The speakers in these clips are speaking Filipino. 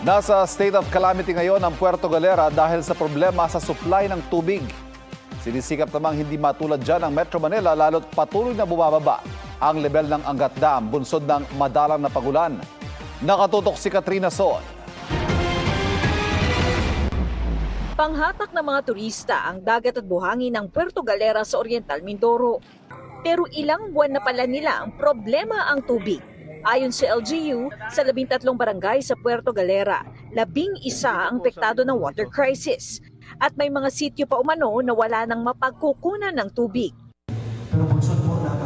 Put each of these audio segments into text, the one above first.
Nasa state of calamity ngayon ang Puerto Galera dahil sa problema sa supply ng tubig. Sinisikap namang hindi matulad dyan ang Metro Manila lalo't patuloy na bumababa ang level ng Angat Dam bunsod ng madalang na pagulan. Nakatutok si Katrina Son. Panghatak ng mga turista ang dagat at buhangin ng Puerto Galera sa Oriental Mindoro. Pero ilang buwan na pala nila ang problema ang tubig. Ayon sa LGU, sa 13 barangay sa Puerto Galera, 11 ang apektado ng water crisis. At may mga sityo pa umano na wala nang mapagkukunan ng tubig. Pero bunsod po ng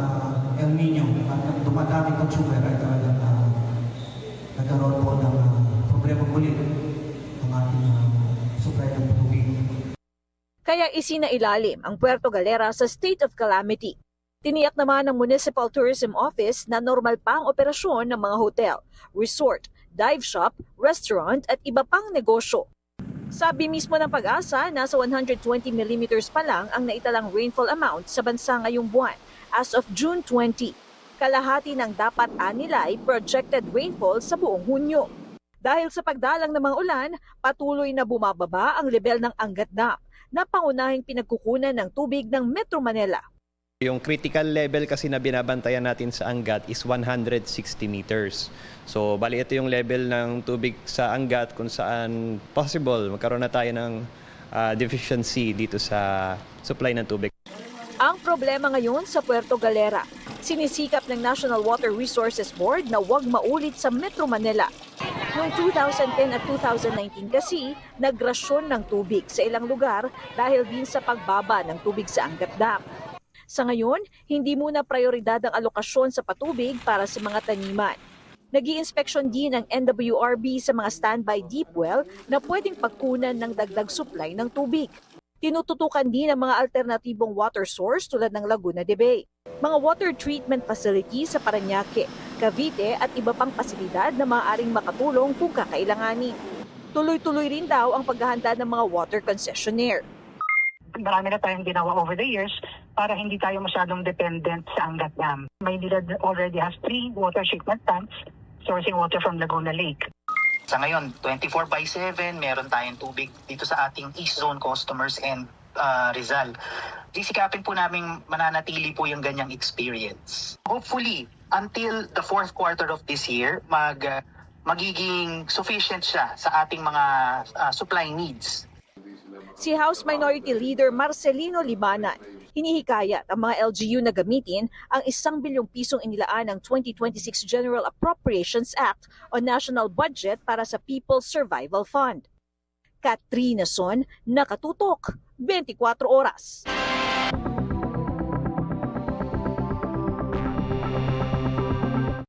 El Nino at dumadaming consumer ay talagang nagkaroon po ng problema muli ang ating supply ng tubig. Kaya isinailalim ang Puerto Galera sa state of calamity. Tiniyak naman ng Municipal Tourism Office na normal pa ang operasyon ng mga hotel, resort, dive shop, restaurant at iba pang negosyo. Sabi mismo ng Pag-asa, nasa 120 mm pa lang ang naitalang rainfall amount sa bansa ngayong buwan as of June 20. Kalahati ng dapat nila ay projected rainfall sa buong Hunyo. Dahil sa pagdalang ng mga ulan, patuloy na bumababa ang level ng Angat Dam na pangunahing pinagkukunan ng tubig ng Metro Manila. Yung critical level kasi na binabantayan natin sa Angat is 160 meters. So, bali ito yung level ng tubig sa Angat kung saan possible magkaroon na tayo ng deficiency dito sa supply ng tubig. Ang problema ngayon sa Puerto Galera, sinisikap ng National Water Resources Board na huwag maulit sa Metro Manila. Noong 2010 at 2019 kasi, nagrasyon ng tubig sa ilang lugar dahil din sa pagbaba ng tubig sa Angat Dam. Sa ngayon, hindi muna prioridad ang alokasyon sa patubig para sa mga taniman. Nag-i-inspeksyon din ang NWRB sa mga standby deep well na pwedeng pagkunan ng dagdag supply ng tubig. Tinututukan din ang mga alternatibong water source tulad ng Laguna de Bay, mga water treatment facilities sa Parañaque, Cavite at iba pang pasilidad na maaaring makatulong kung kakailanganin. Tuloy-tuloy rin daw ang paghahanda ng mga water concessionaire. Marami na tayong ginawa over the years para hindi tayo masyadong dependent sa Angat Dam. Maynila already has 3 water treatment plants sourcing water from Laguna Lake. Sa ngayon, 24/7, meron tayong tubig dito sa ating East Zone customers and Rizal. Sisikapin po namin mananatili po yung ganyang experience. Hopefully, until the 4th quarter of this year, magiging sufficient siya sa ating mga supply needs. Si House Minority Leader Marcelino Libanan, hinihikayat ang mga LGU na gamitin ang 1 bilyong pisong inilaan ng 2026 General Appropriations Act o National Budget para sa People's Survival Fund. Katrina Son, Nakatutok, 24 Oras.